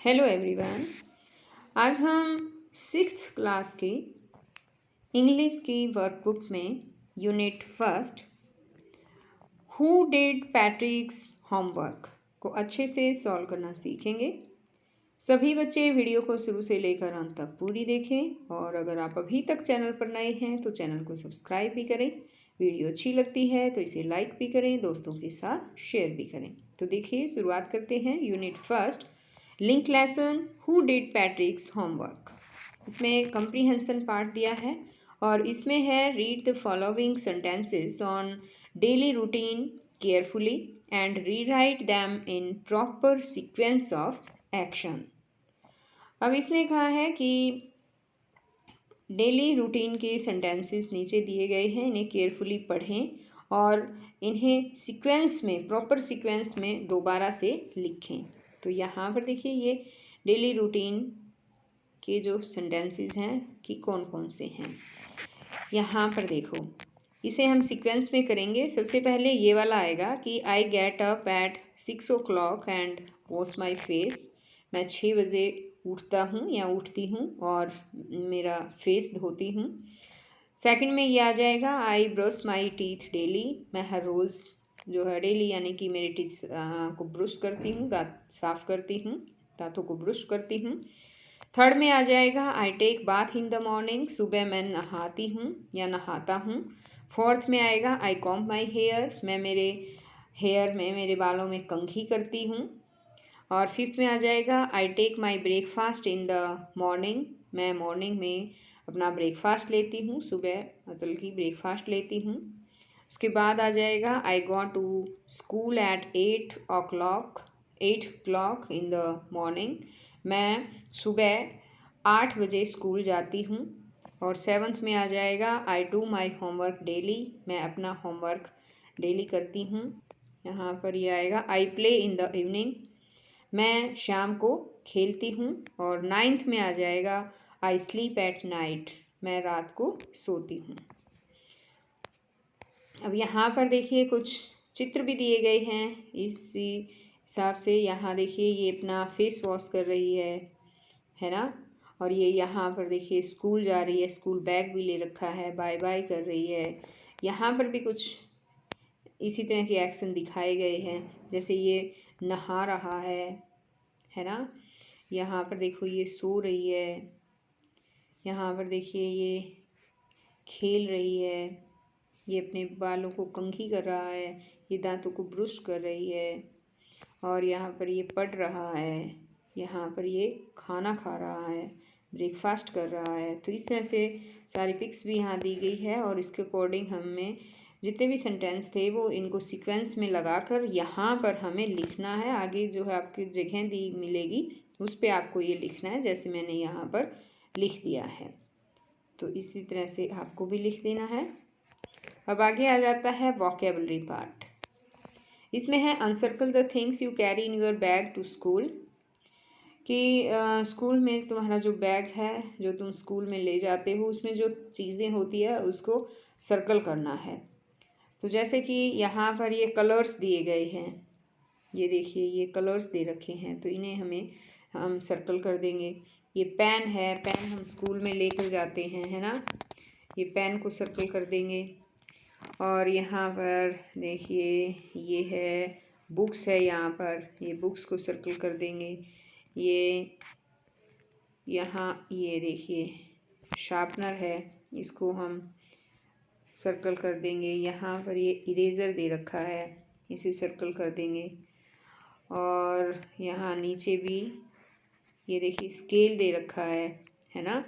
Hello everyone. आज हम sixth class की इंग्लिश की वर्कबुक में unit first who did पैट्रिक्स homework को अच्छे से सॉल्व करना सीखेंगे। सभी बच्चे वीडियो को शुरू से लेकर अंत तक पूरी देखें और अगर आप अभी तक चैनल पर नए हैं तो चैनल को सब्सक्राइब भी करें। वीडियो अच्छी लगती है तो इसे लाइक भी करें, दोस्तों के साथ शेयर भी करें। तो देखिए, शुरुआत करते हैं unit first link lesson who did पैट्रिक्स homework. इसमें कंप्रीहेंशन पार्ट दिया है और इसमें है read the following sentences on daily routine carefully and rewrite them in proper sequence of action. अब इसने कहा है कि डेली रूटीन के सेंटेंसेस नीचे दिए गए हैं, इन्हें केयरफुली पढ़ें और इन्हें सीक्वेंस में, प्रॉपर सीक्वेंस में दोबारा से लिखें। तो यहाँ पर देखिए, ये डेली रूटीन के जो सेंटेंसेस हैं कि कौन कौन से हैं। यहाँ पर देखो, इसे हम सीक्वेंस में करेंगे। सबसे पहले ये वाला आएगा कि I get up at 6 o'clock and wash my face. मैं 6 बजे उठता हूँ या उठती हूँ और मेरा फेस धोती हूँ। सेकंड में ये आ जाएगा I brush my teeth daily. मैं हर रोज़ जो है डेली यानी कि मेरे टीथ को ब्रश करती हूँ, दांत साफ करती हूँ, दांतों को ब्रश करती हूँ। थर्ड में आ जाएगा I take bath in the morning. सुबह मैं नहाती हूँ या नहाता हूँ। फोर्थ में आएगा आई कॉम्ब माई हेयर। मैं मेरे हेयर में, मेरे बालों में कंघी करती हूँ। और फिफ्थ में आ जाएगा I take my breakfast in the morning. मैं मॉर्निंग में अपना ब्रेकफास्ट लेती हूँ, सुबह मतलब कि ब्रेकफास्ट लेती हूँ। उसके बाद आ जाएगा I go to school at 8 o'clock in the morning. मैं सुबह 8 बजे स्कूल जाती हूँ। और सेवन्थ में आ जाएगा I do my homework daily. मैं अपना होमवर्क डेली करती हूँ। यहाँ पर ये आएगा I play in the evening. मैं शाम को खेलती हूँ। और नाइन्थ में आ जाएगा आई स्लीप एट नाइट। मैं रात को सोती हूँ। अब यहाँ पर देखिए, कुछ चित्र भी दिए गए हैं इसी हिसाब से। यहाँ देखिए, ये अपना फेस वॉश कर रही है ना। और ये यहाँ पर देखिए स्कूल जा रही है, स्कूल बैग भी ले रखा है, बाय बाय कर रही है। यहाँ पर भी कुछ इसी तरह के एक्शन दिखाए गए हैं, जैसे ये नहा रहा है ना। यहाँ पर देखो ये सो रही है। यहाँ पर देखिए ये खेल रही है, ये अपने बालों को कंघी कर रहा है, ये दांतों को ब्रश कर रही है। और यहाँ पर ये पढ़ रहा है, यहाँ पर ये खाना खा रहा है, ब्रेकफास्ट कर रहा है। तो इस तरह से सारी पिक्स भी यहाँ दी गई है और इसके अकॉर्डिंग हमें जितने भी सेंटेंस थे वो इनको सीक्वेंस में लगाकर यहाँ पर हमें लिखना है। आगे जो है आपकी जगह दी मिलेगी उस पर आपको ये लिखना है, जैसे मैंने यहाँ पर लिख दिया है। तो इसी तरह से आपको भी लिख देना है। अब आगे आ जाता है वोकेबलरी पार्ट। इसमें है uncircle the things you carry in your bag to school. कि स्कूल में तुम्हारा जो बैग है, जो तुम स्कूल में ले जाते हो, उसमें जो चीज़ें होती है उसको सर्कल करना है। तो जैसे कि यहाँ पर ये कलर्स दिए गए हैं, ये देखिए ये कलर्स दे रखे हैं, तो इन्हें हम सर्कल कर देंगे। ये पेन है, पेन हम स्कूल में लेकर जाते हैं, है ना। ये पेन को सर्कल कर देंगे। और यहाँ पर देखिए ये है बुक्स है, यहाँ पर ये बुक्स को सर्कल कर देंगे। ये यहाँ ये देखिए शार्पनर है, इसको हम सर्कल कर देंगे। यहाँ पर ये इरेज़र दे रखा है, इसे सर्कल कर देंगे। और यहाँ नीचे भी ये देखिए स्केल दे रखा है ना।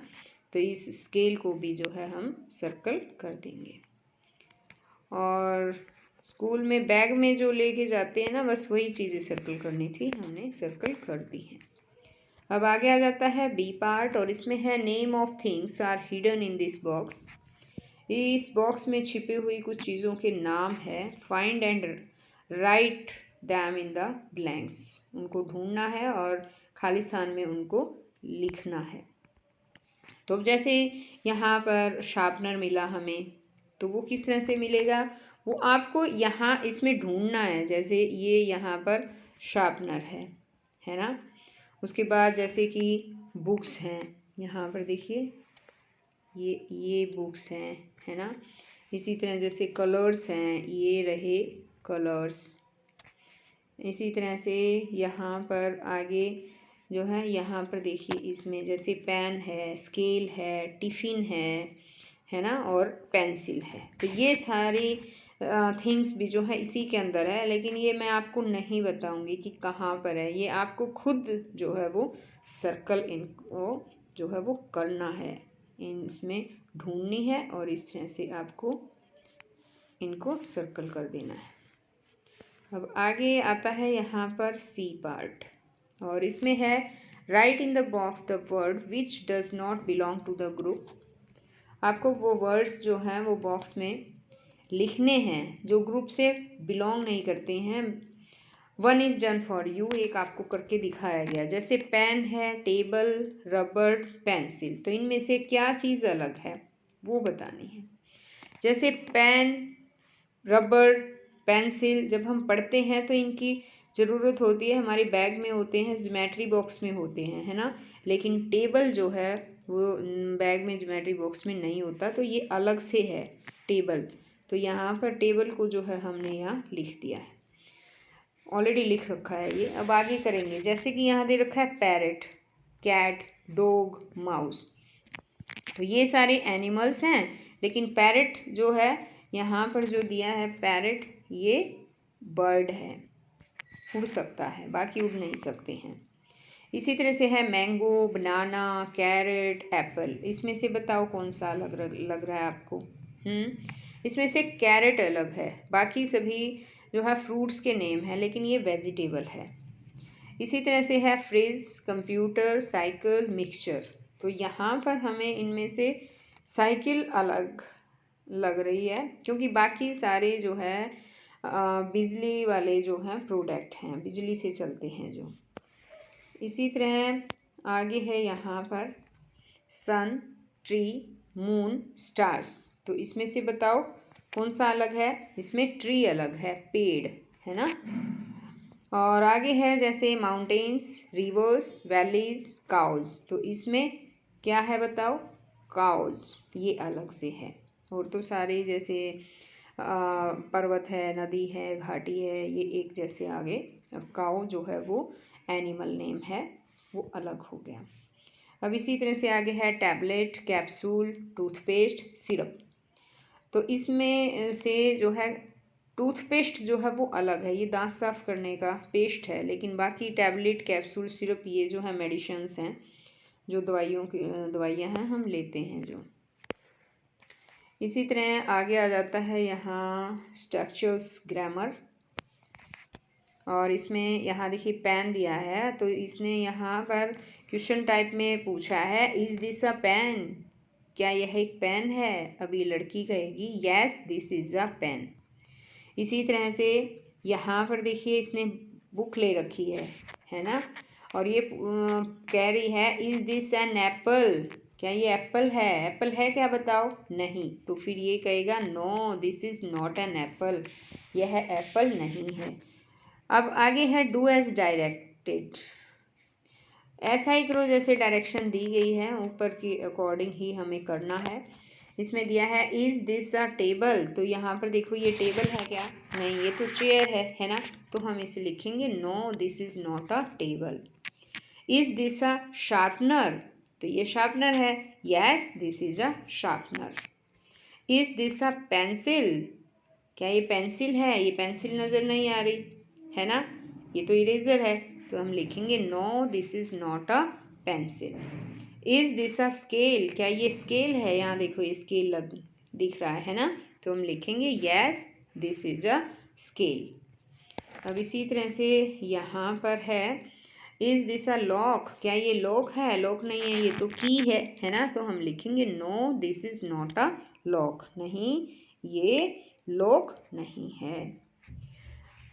तो इस स्केल को भी जो है हम सर्कल कर देंगे। और स्कूल में बैग में जो लेके जाते हैं ना, बस वही चीज़ें सर्कल करनी थी, हमने सर्कल कर दी हैं। अब आगे आ जाता है बी पार्ट और इसमें है name of things are hidden in this box. इस बॉक्स में छिपी हुई कुछ चीज़ों के नाम है। Find and write them in the blanks. उनको ढूंढना है और खाली स्थान में उनको लिखना है। तो जैसे यहाँ पर शार्पनर मिला हमें, तो वो किस तरह से मिलेगा, वो आपको यहाँ इसमें ढूंढना है। जैसे ये यहाँ पर शार्पनर है ना। उसके बाद जैसे कि बुक्स हैं, यहाँ पर देखिए ये बुक्स हैं, है ना। इसी तरह जैसे कलर्स हैं, ये रहे कलर्स। इसी तरह से यहाँ पर आगे जो है, यहाँ पर देखिए इसमें जैसे पेन है, स्केल है, टिफ़िन है ना, और पेंसिल है। तो ये सारी थिंग्स भी जो है इसी के अंदर है, लेकिन ये मैं आपको नहीं बताऊंगी कि कहाँ पर है। ये आपको खुद जो है वो सर्कल इनको जो है वो करना है, इसमें ढूंढनी है और इस तरह से आपको इनको सर्कल कर देना है। अब आगे आता है यहाँ पर सी पार्ट, और इसमें है write in the box the word which does not belong to the group. आपको वो वर्ड्स जो हैं वो बॉक्स में लिखने हैं जो ग्रुप से बिलोंग नहीं करते हैं। 1 इज़ डन फॉर यू, एक आपको करके दिखाया गया। जैसे पेन है, टेबल, रबड़, पेंसिल, तो इनमें से क्या चीज़ अलग है वो बतानी है। जैसे पेन, रबड़, पेंसिल जब हम पढ़ते हैं तो इनकी ज़रूरत होती है, हमारे बैग में होते हैं, ज्योमेट्री बॉक्स में होते हैं, है ना। लेकिन टेबल जो है वो बैग में ज्योमेट्री बॉक्स में नहीं होता, तो ये अलग से है टेबल। तो यहाँ पर टेबल को जो है हमने यहाँ लिख दिया है, ऑलरेडी लिख रखा है ये। अब आगे करेंगे, जैसे कि यहाँ दे रखा है पैरेट, कैट, डॉग, माउस, तो ये सारे एनिमल्स हैं। लेकिन पैरेट जो है यहाँ पर जो दिया है पैरेट, ये बर्ड है, उड़ सकता है, बाकी उड़ नहीं सकते हैं। इसी तरह से है मैंगो, बनाना, कैरेट, एप्पल। इसमें से बताओ कौन सा अलग लग रहा है आपको। इसमें से कैरेट अलग है, बाकी सभी जो है फ्रूट्स के नेम है, लेकिन ये वेजिटेबल है। इसी तरह से है फ्रिज, कंप्यूटर, साइकिल, मिक्सचर। तो यहाँ पर हमें इनमें से साइकिल अलग लग रही है, क्योंकि बाकी सारे जो है बिजली वाले जो हैं प्रोडक्ट हैं, बिजली से चलते हैं जो। इसी तरह आगे है यहाँ पर सन, ट्री, मून, स्टार्स। तो इसमें से बताओ कौन सा अलग है। इसमें ट्री अलग है, पेड़, है ना। और आगे है जैसे माउंटेन्स, रिवर्स, वैलीज, काउज। तो इसमें क्या है बताओ, काउज, ये अलग से है। और तो सारे जैसे पर्वत है, नदी है, घाटी है, ये एक जैसे आगे। अब काउ जो है वो एनिमल नेम है, वो अलग हो गया। अब इसी तरह से आगे है टैबलेट, कैप्सूल, टूथपेस्ट, सिरप। तो इसमें से जो है टूथपेस्ट जो है वो अलग है, ये दांत साफ करने का पेस्ट है। लेकिन बाकी टैबलेट, कैप्सूल, सिरप ये जो है मेडिसिन्स हैं, जो दवाइयाँ हैं हम लेते हैं जो। इसी तरह आगे आ जाता है यहाँ स्ट्रक्चर्स, ग्रामर। और इसमें यहाँ देखिए पेन दिया है, तो इसने यहाँ पर क्वेश्चन टाइप में पूछा है, इज़ दिस अ पेन, क्या यह एक पेन है। अब ये लड़की कहेगी yes this is a pen. इसी तरह से यहाँ पर देखिए इसने बुक ले रखी है ना, और ये कह रही है इज़ दिस एन एप्पल, क्या ये एप्पल है। एप्पल है क्या बताओ, नहीं। तो फिर ये कहेगा no this is not an apple, यह एप्पल नहीं है। अब आगे है डू एज डायरेक्टेड, ऐसा ही करो जैसे डायरेक्शन दी गई है, ऊपर की अकॉर्डिंग ही हमें करना है। इसमें दिया है इज़ दिस अ टेबल, तो यहाँ पर देखो ये टेबल है क्या, नहीं, ये तो चेयर है ना। तो हम इसे लिखेंगे no this is not a table. Is this a sharpener, तो ये शार्पनर है, yes this is a sharpener. Is this a pencil, क्या ये पेंसिल है, ये पेंसिल नज़र नहीं आ रही है ना, ये तो इरेजर है। तो हम लिखेंगे no this is not a pencil. Is this a scale, क्या ये स्केल है, यहाँ देखो ये स्केल दिख रहा है ना, तो हम लिखेंगे yes this is a scale. अब इसी तरह से यहाँ पर है इज़ दिस अ लॉक, क्या ये लॉक है, लॉक नहीं है, ये तो की है ना। तो हम लिखेंगे no this is not a lock, नहीं ये लॉक नहीं है।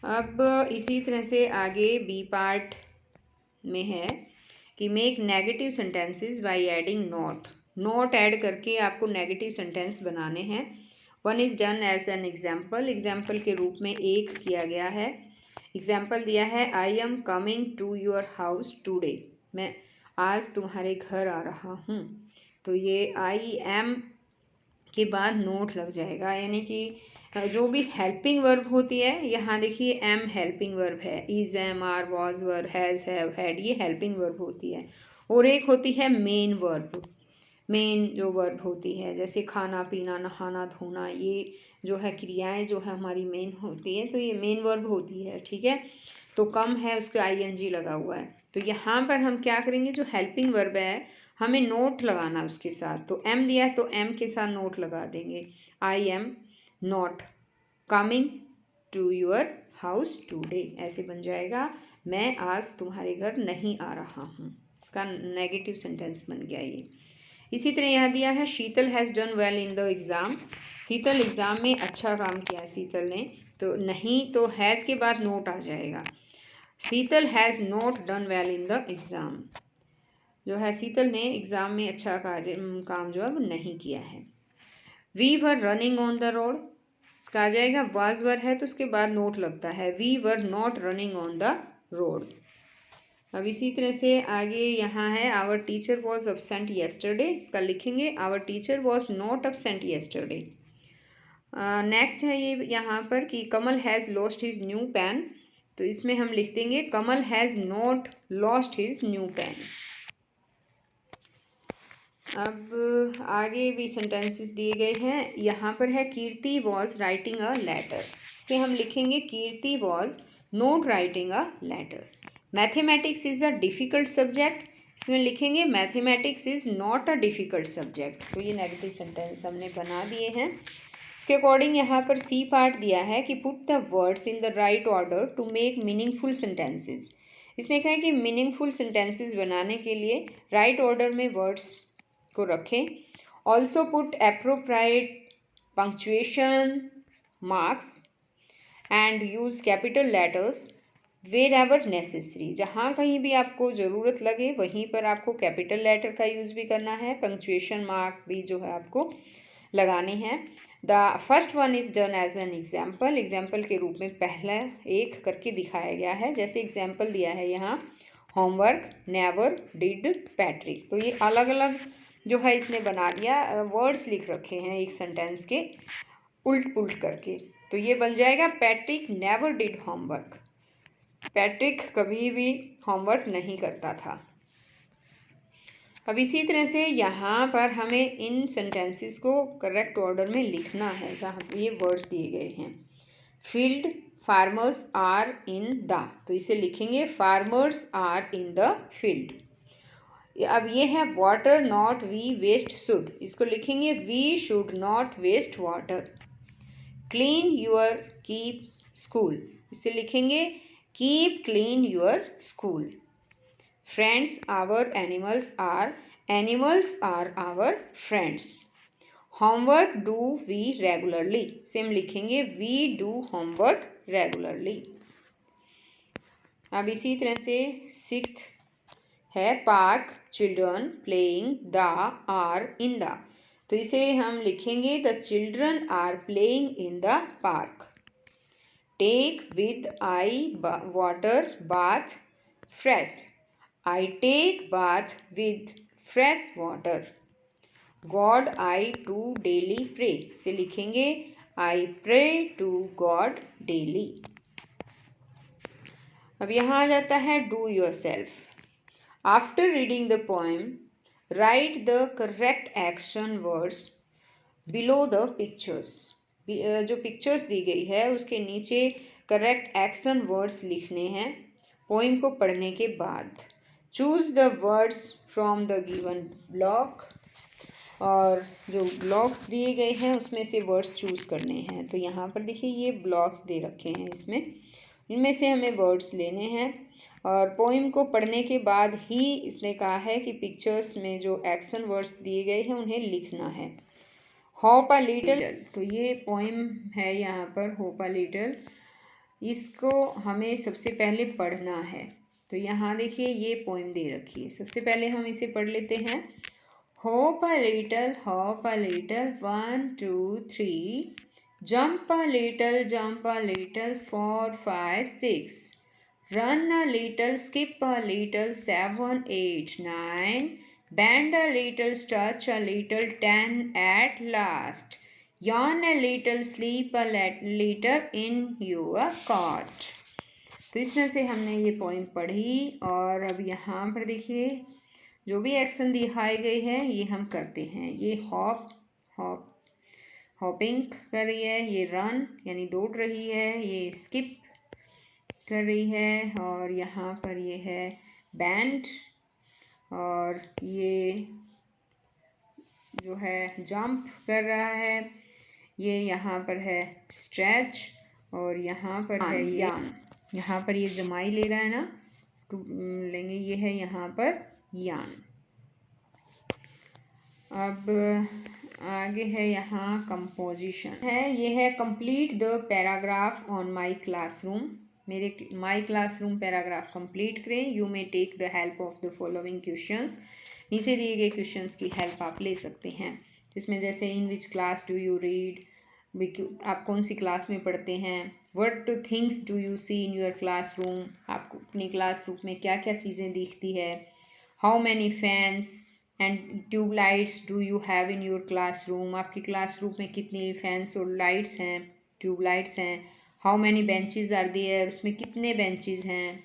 अब इसी तरह से आगे बी पार्ट में है कि make negative sentences by adding not. Not add करके आपको नेगेटिव सेंटेंस बनाने हैं। 1 is done as an example, example के रूप में एक किया गया है। एग्जाम्पल दिया है I am coming to your house today, मैं आज तुम्हारे घर आ रहा हूँ। तो ये आई एम के बाद नोट लग जाएगा, यानी कि जो भी हेल्पिंग वर्ब होती है, यहाँ देखिए एम हेल्पिंग वर्ब है, is, am, are, was, were, has, have, had, ये हेल्पिंग वर्ब होती है। और एक होती है मेन वर्ब, मेन जो वर्ब होती है, जैसे खाना पीना, नहाना धोना, ये जो है क्रियाएं जो है हमारी मेन होती है, तो ये मेन वर्ब होती है। ठीक है, तो कम है उसके आईएनजी लगा हुआ है। तो यहाँ पर हम क्या करेंगे, जो हेल्पिंग वर्ब है हमें नोट लगाना उसके साथ, तो एम दिया है तो एम के साथ नोट लगा देंगे। I am not coming to your house today, ऐसे बन जाएगा, मैं आज तुम्हारे घर नहीं आ रहा हूँ। इसका नेगेटिव सेंटेंस बन गया ये। इसी तरह यहाँ दिया है Sheetal has done well in the exam, Sheetal exam में अच्छा काम किया है शीतल ने, तो नहीं तो हैज़ के बाद नोट आ जाएगा। Sheetal has not done well in the exam, जो है शीतल ने एग्ज़ाम में अच्छा काम जो है वो नहीं किया है। We were running on the road, इसका आ जाएगा वाज वर है तो उसके बाद नोट लगता है, we were not running on the road. अब इसी तरह से आगे यहाँ है our teacher was absent yesterday, इसका लिखेंगे our teacher was not absent yesterday. Next है ये यहाँ पर कि Kamal has lost his new pen, तो इसमें हम लिख देंगे Kamal has not lost his new pen. अब आगे भी सेंटेंसेस दिए गए हैं, यहाँ पर है Kirti was writing a letter, इसे हम लिखेंगे Kirti was not writing a letter. Mathematics is a difficult subject, इसमें लिखेंगे mathematics is not a difficult subject. तो ये नेगेटिव सेंटेंस हमने बना दिए हैं। इसके अकॉर्डिंग यहाँ पर सी पार्ट दिया है कि put the words in the right order to make meaningful sentences. इसने कहा है कि मीनिंगफुल सेंटेंसेस बनाने के लिए राइट ऑर्डर में वर्ड्स को रखें। Also put appropriate punctuation marks and use capital letters wherever necessary, जहाँ कहीं भी आपको ज़रूरत लगे वहीं पर आपको कैपिटल लेटर का यूज़ भी करना है, पंक्चुएशन मार्क भी जो है आपको लगाने हैं। The first one is done as an example, example के रूप में पहला एक करके दिखाया गया है। जैसे एग्जाम्पल दिया है यहाँ होमवर्क, नेवर, डिड, पैट्रिक, तो ये अलग अलग जो है इसने बना दिया, वर्ड्स लिख रखे हैं एक सेंटेंस के उल्ट पुल्ट करके, तो ये बन जाएगा Patrick never did homework, Patrick कभी भी होमवर्क नहीं करता था। अब इसी तरह से यहाँ पर हमें इन सेंटेंसेस को करेक्ट ऑर्डर में लिखना है जहाँ ये वर्ड्स दिए गए हैं। Field farmers are in the, तो इसे लिखेंगे farmers are in the field. अब ये है water not we waste should, इसको लिखेंगे we should not waste water. Clean your keep school, इसे लिखेंगे keep clean your school. Friends our animals are our friends. Homework do we regularly, same लिखेंगे we do homework regularly. अब इसी तरह से sixth है park children playing the are in the, तो इसे हम लिखेंगे the children are playing in the park. Take with I water bath fresh, I take bath with fresh water. God I do daily pray, से लिखेंगे I pray to God daily। अब यहाँ आ जाता है do yourself। After reading the poem, write the correct action words below the pictures। जो pictures दी गई है उसके नीचे करेक्ट एक्शन वर्ड्स लिखने हैं पोइम को पढ़ने के बाद। Choose the words from the given block, और जो ब्लॉक दिए गए हैं उसमें से वर्ड्स चूज़ करने हैं। तो यहाँ पर देखिए ये ब्लॉक्स दे रखे हैं, इसमें इनमें से हमें वर्ड्स लेने हैं और पोइम को पढ़ने के बाद ही इसने कहा है कि पिक्चर्स में जो एक्शन वर्ड्स दिए गए हैं उन्हें लिखना है। होप अ लिटिल, तो ये पोइम है यहाँ पर होप अ लिटिल, इसको हमें सबसे पहले पढ़ना है। तो यहाँ देखिए ये पोइम दे रखी है, सबसे पहले हम इसे पढ़ लेते हैं। Hope a little 1 2 3, jump a little 4 5 6, run a little, skip a little, 7, 8, 9, bend a little, stretch a little, 10 at last, yawn a little, sleep a little in your cot। तो इस तरह से हमने ये पोइम पढ़ी और अब यहाँ पर देखिए जो भी एक्शन दिखाए गए हैं ये हम करते हैं। ये हॉपिंग कर रही है, ये रन यानी दौड़ रही है, ये स्किप कर रही है और यहाँ पर ये है बैंड और ये जो है जंप कर रहा है, ये यहाँ पर है स्ट्रेच और यहाँ पर है यान। यहाँ पर ये जमाई ले रहा है ना, इसको लेंगे, ये है यहाँ पर यान। अब आगे है यहाँ कंपोजिशन है, ये है complete the paragraph on my classroom. मेरे माई क्लासरूम पैराग्राफ कंप्लीट करें। You may take the help of the following questions. नीचे दिए गए क्वेश्चंस की हेल्प आप ले सकते हैं, जिसमें जैसे in which class do you read, आप कौन सी क्लास में पढ़ते हैं। What things do you see in your classroom, आपको अपनी क्लासरूम में क्या क्या चीज़ें दिखती है। How many fans and tube lights do you have in your classroom, आपकी क्लासरूम में कितनी फैंस और लाइट्स हैं, ट्यूब लाइट्स हैं। How many benches are there, उसमें कितने बेंचेस हैं।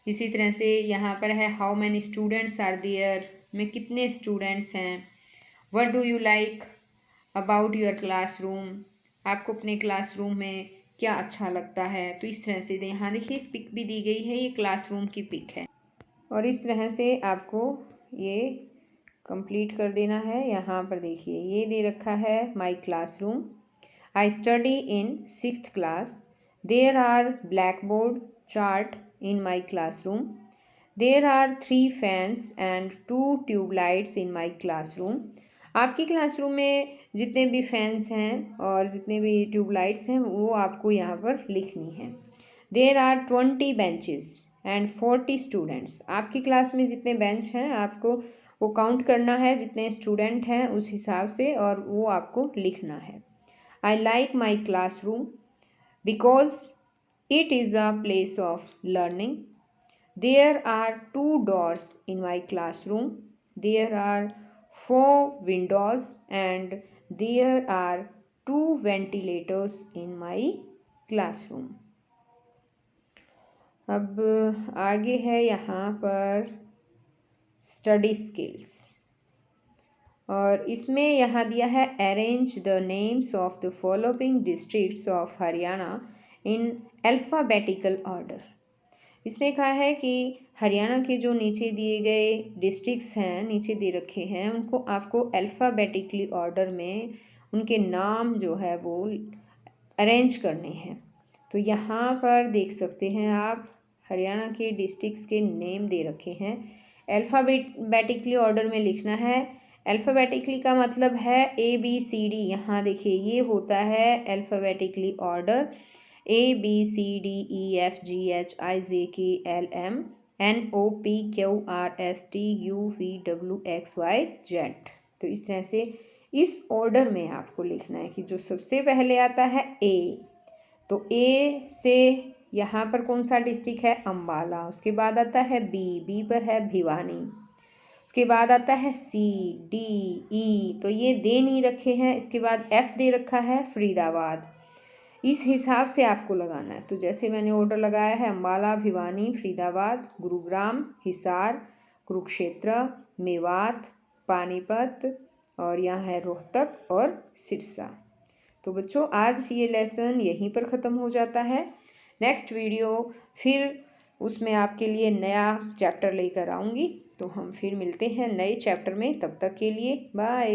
इसी तरह से यहाँ पर है how many students are there, में कितने स्टूडेंट्स हैं। What do you like about your classroom, आपको अपने क्लासरूम में क्या अच्छा लगता है। तो इस तरह से यहाँ देखिए एक पिक भी दी गई है, ये क्लासरूम की पिक है और इस तरह से आपको ये कंप्लीट कर देना है। यहाँ पर देखिए ये दे रखा है my classroom. I study in 6th class. There are blackboard chart in my classroom. There are 3 fans and 2 tube lights in my classroom. आपकी क्लासरूम में जितने भी फैंस हैं और जितने भी ट्यूब लाइट्स हैं वो आपको यहाँ पर लिखनी है। There are 20 benches and 40 students. आपकी क्लास में जितने बेंच हैं आपको वो काउंट करना है, जितने स्टूडेंट हैं उस हिसाब से, और वो आपको लिखना है। I like my classroom because it is a place of learning. There are 2 doors in my classroom. There are 4 windows and there are 2 ventilators in my classroom. अब आगे है यहाँ पर स्टडी स्किल्स और इसमें यहाँ दिया है arrange the names of the following districts of Haryana in alphabetical order. इसने कहा है कि हरियाणा के जो नीचे दिए गए डिस्ट्रिक्ट्स हैं, नीचे दे रखे हैं, उनको आपको अल्फ़ाबेटिकली ऑर्डर में उनके नाम जो है वो अरेंज करने हैं। तो यहाँ पर देख सकते हैं आप हरियाणा के डिस्ट्रिक्ट्स के नेम दे रखे हैं। अल्फ़ाबेटिकली ऑर्डर में लिखना है। अल्फ़ाबेटिकली का मतलब है ABCD। यहाँ देखिए ये होता है अल्फ़ाबेटिकली ऑर्डर ABCDEFGHIJKLMNOPQRSTUVWXYZ। तो इस तरह से इस ऑर्डर में आपको लिखना है कि जो सबसे पहले आता है A, तो A से यहाँ पर कौन सा डिस्ट्रिक्ट है, अम्बाला। उसके बाद आता है B पर है भिवानी। उसके बाद आता है C D E, तो ये दे नहीं रखे हैं। इसके बाद F दे रखा है फरीदाबाद। इस हिसाब से आपको लगाना है। तो जैसे मैंने ऑर्डर लगाया है अम्बाला, भिवानी, फरीदाबाद, गुरुग्राम, हिसार, कुरुक्षेत्र, मेवात, पानीपत और यहाँ है रोहतक और सिरसा। तो बच्चों आज ये लेसन यहीं पर ख़त्म हो जाता है। नेक्स्ट वीडियो फिर उसमें आपके लिए नया चैप्टर लेकर आऊँगी। तो हम फिर मिलते हैं नए चैप्टर में, तब तक के लिए बाय।